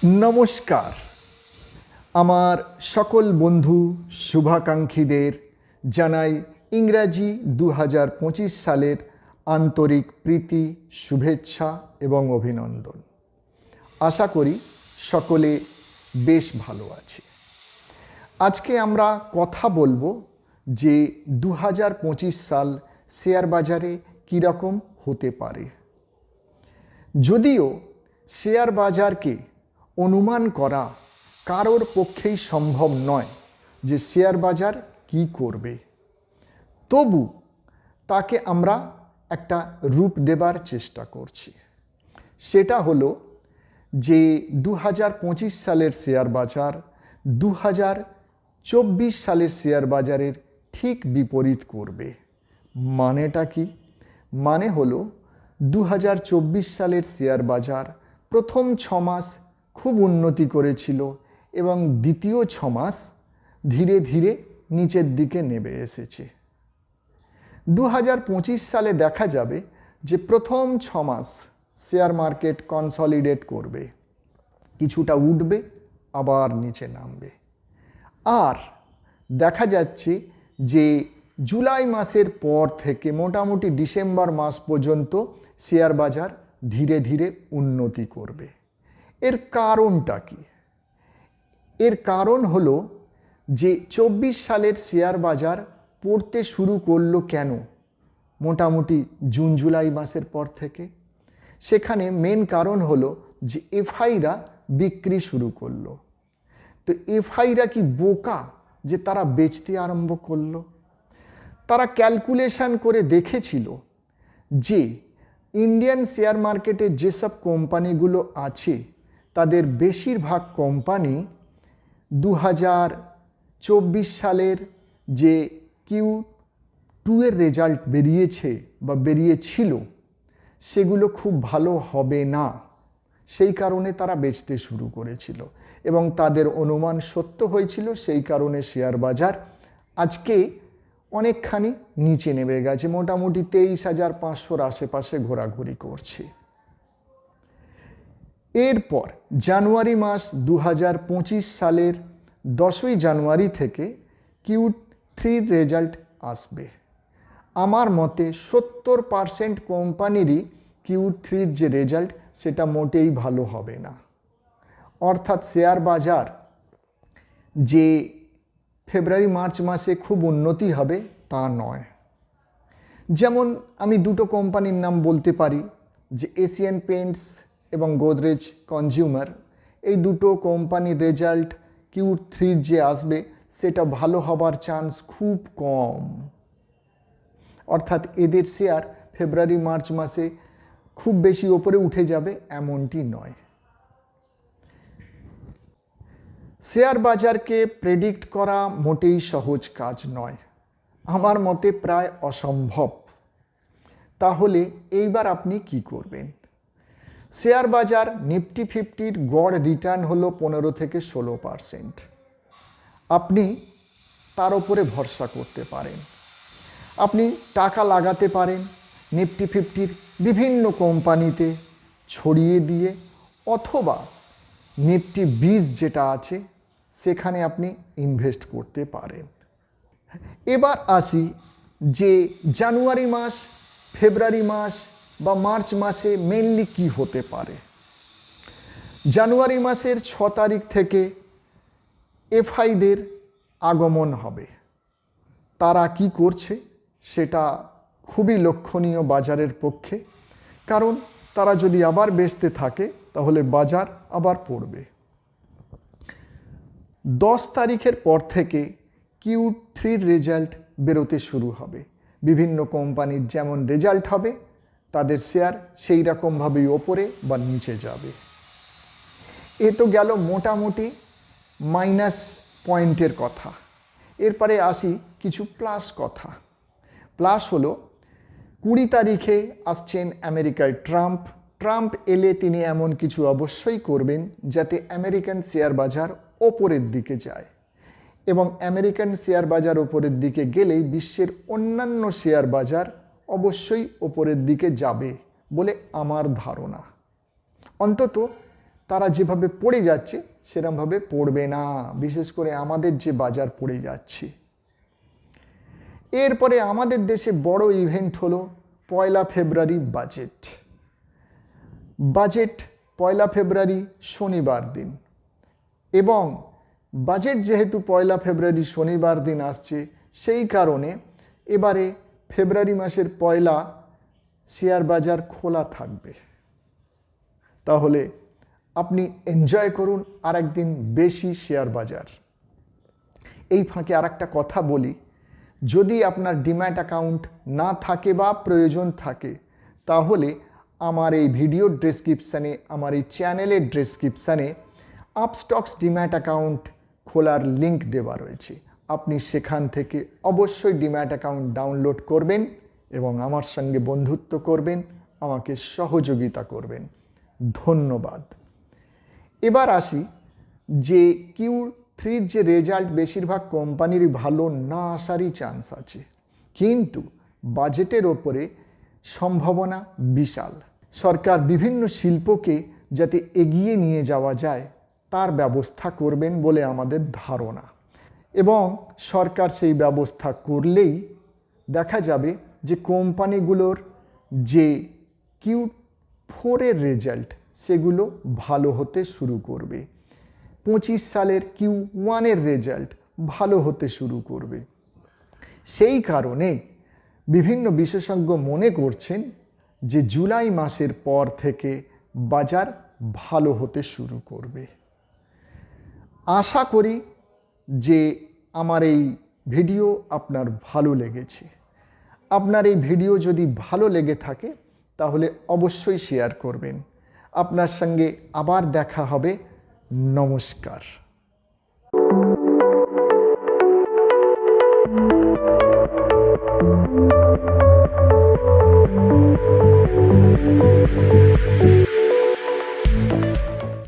নমস্কার আমার সকল বন্ধু শুভাকাঙ্ক্ষীদের জানাই ইংরাজি 2025 সালের আন্তরিক প্রীতি শুভেচ্ছা এবং অভিনন্দন। আশা করি সকলে বেশ ভালো আছে। আজকে আমরা কথা বলবো যে 2025 সাল শেয়ার বাজারে কীরকম হতে পারে। যদিও শেয়ার বাজারকে অনুমান করা কারোর পক্ষেই সম্ভব নয় যে শেয়ার বাজার কি করবে, তবু তাকে আমরা একটা রূপ দেবার চেষ্টা করছি। সেটা হলো যে 2025 সালের শেয়ার বাজার 2024 সালের শেয়ার বাজারের ঠিক বিপরীত করবে। মানেটা কি? মানে হলো 2024 সালের শেয়ার বাজার প্রথম 6 মাস খুব উন্নতি করেছিল এবং দ্বিতীয় 6 মাস ধীরে ধীরে নিচের দিকে নেমে এসেছে। 2025 সালে দেখা যাবে যে প্রথম 6 মাস শেয়ার মার্কেট কনসলিডেট করবে, কিছুটা উঠবে আবার নিচে নামবে। আর দেখা যাচ্ছে যে জুলাই মাসের পর থেকে মোটামুটি ডিসেম্বর মাস পর্যন্ত শেয়ার বাজার ধীরে ধীরে উন্নতি করবে। এর কারণটা কি? এর কারণ হলো যে 24 সালের শেয়ার বাজার পড়তে শুরু করলো কেন? মোটামুটি জুন জুলাই মাসের পর থেকে। সেখানে মেন কারণ হলো যে এফআইরা বিক্রি শুরু করলো। তো এফআইরা কি বোকা যে তারা বেচতে আরম্ভ করলো? তারা ক্যালকুলেশন করে দেখেছিল যে ইন্ডিয়ান শেয়ার মার্কেটে যেসব কোম্পানিগুলো আছে তাদের বেশিরভাগ কোম্পানি 2024 সালের যে Q2 এর রেজাল্ট বেরিয়েছে বা বেরিয়েছিল সেগুলো খুব ভালো হবে না, সেই কারণে তারা বেচতে শুরু করেছিল এবং তাদের অনুমান সত্য হয়েছিল। সেই কারণে শেয়ার বাজার আজকে অনেকখানি নিচে নেমে গেছে, মোটামুটি 23,500 আশেপাশে ঘোরাঘুরি করছে। এরপর জানুয়ারি মাস 2025 সালের 10ই জানুয়ারি থেকে Q3 রেজাল্ট আসবে। আমার মতে 70% কোম্পানিরই Q3 যে রেজাল্ট সেটা মোটেই ভালো হবে না। অর্থাৎ শেয়ার বাজার যে ফেব্রুয়ারি মার্চ মাসে খুব উন্নতি হবে তা নয়। যেমন আমি দুটো কোম্পানির নাম বলতে পারি, যে এশিয়ান পেইন্টস এবং গোদরেজ কনজিউমার। এই দুটো কোম্পানির রেজাল্ট Q3 যে আসবে সেটা ভালো হবার চান্স খুব কম। অর্থাৎ এদের শেয়ার ফেব্রুয়ারি মার্চ মাসে খুব বেশি ওপরে উঠে যাবে এমনটি নয়। শেয়ার বাজারকে প্রেডিক্ট করা মোটেই সহজ কাজ নয়, আমার মতে প্রায় অসম্ভব। তাহলে এইবার আপনি কি করবেন? শেয়ার বাজার নিফটি 50-র গড় রিটার্ন হলো 15 থেকে 16%। আপনি তার উপরে ভরসা করতে পারেন। আপনি টাকা লাগাতে পারেন নিফটি 50-র বিভিন্ন কোম্পানিতে ছড়িয়ে দিয়ে, অথবা নিফটি 20 যেটা আছে সেখানে আপনি ইনভেস্ট করতে পারেন। এবার আসি যে জানুয়ারি মাস, ফেব্রুয়ারি মাস বা মার্চ মাসে মেনলি কি হতে পারে। জানুয়ারি মাসের 6 তারিখ থেকে এফআইদের আগমন হবে। তারা কি করছে সেটা খুবই লক্ষণীয় বাজারের পক্ষে, কারণ তারা যদি আবার বেচতে থাকে তাহলে বাজার আবার পড়বে। 10 তারিখের পর থেকে Q3 রেজাল্ট বেরোতে শুরু হবে। বিভিন্ন কোম্পানির যেমন রেজাল্ট হবে তাদের শেয়ার সেই রকমভাবেই ওপরে বা নিচে যাবে। এ তো গেল মোটামুটি মাইনাস পয়েন্টের কথা। এরপরে আসি কিছু প্লাস কথা। প্লাস হলো 20 তারিখে আসছেন আমেরিকায় ট্রাম্প। ট্রাম্প এলে তিনি এমন কিছু অবশ্যই করবেন যাতে আমেরিকান শেয়ার বাজার ওপরের দিকে যায়, এবং আমেরিকান শেয়ার বাজার ওপরের দিকে গেলেই বিশ্বের অন্যান্য শেয়ার বাজার অবশ্যই ওপরের দিকে যাবে বলে আমার ধারণা। অন্তত তারা যেভাবে পড়ে যাচ্ছে সেরকমভাবে পড়বে না, বিশেষ করে আমাদের যে বাজার পড়ে যাচ্ছে। এরপরে আমাদের দেশে বড় ইভেন্ট হলো 1 ফেব্রুয়ারি বাজেট। বাজেট 1 ফেব্রুয়ারি শনিবার দিন, এবং বাজেট যেহেতু 1 ফেব্রুয়ারি শনিবার দিন আসছে, সেই কারণে এবারে ফেব্রুয়ারি মাসের 1 শেয়ার বাজার খোলা থাকবে। তাহলে আপনি এনজয় করুন আর একদিন বেশি শেয়ার বাজার। এই ফাঁকে আর একটা কথা বলি, যদি আপনার ডিম্যাট অ্যাকাউন্ট না থাকে বা প্রয়োজন থাকে, তাহলে আমার এই ভিডিওর ডেসক্রিপশানে, আমার এই চ্যানেলের ডেসক্রিপশানে আপস্টক্স ডিম্যাট অ্যাকাউন্ট খোলার লিঙ্ক দেওয়া রয়েছে। আপনি সেখান থেকে অবশ্যই ডিম্যাট অ্যাকাউন্ট ডাউনলোড করবেন এবং আমার সঙ্গে বন্ধুত্ব করবেন, আমাকে সহযোগিতা করবেন। ধন্যবাদ। এবার আসি যে Q3-র যে রেজাল্ট, বেশিরভাগ কোম্পানিরই ভালো না আসারই চান্স আছে, কিন্তু বাজেটের ওপরে সম্ভাবনা বিশাল। সরকার বিভিন্ন শিল্পকে যাতে এগিয়ে নিয়ে যাওয়া যায় তার ব্যবস্থা করবেন বলে আমাদের ধারণা, এবং সরকার সেই ব্যবস্থা করলেই দেখা যাবে যে কোম্পানিগুলোর যে Q4-এর রেজাল্ট সেগুলো ভালো হতে শুরু করবে, 25 সালের Q1-এর রেজাল্ট ভালো হতে শুরু করবে। সেই কারণে বিভিন্ন বিশেষজ্ঞ মনে করছেন যে জুলাই মাসের পর থেকে বাজার ভালো হতে শুরু করবে। আশা করি যে আমার এই ভিডিও আপনার ভালো লেগেছে। আপনার এই ভিডিও যদি ভালো লেগে থাকে তাহলে অবশ্যই শেয়ার করবেন। আপনার সঙ্গে আবার দেখা হবে। নমস্কার।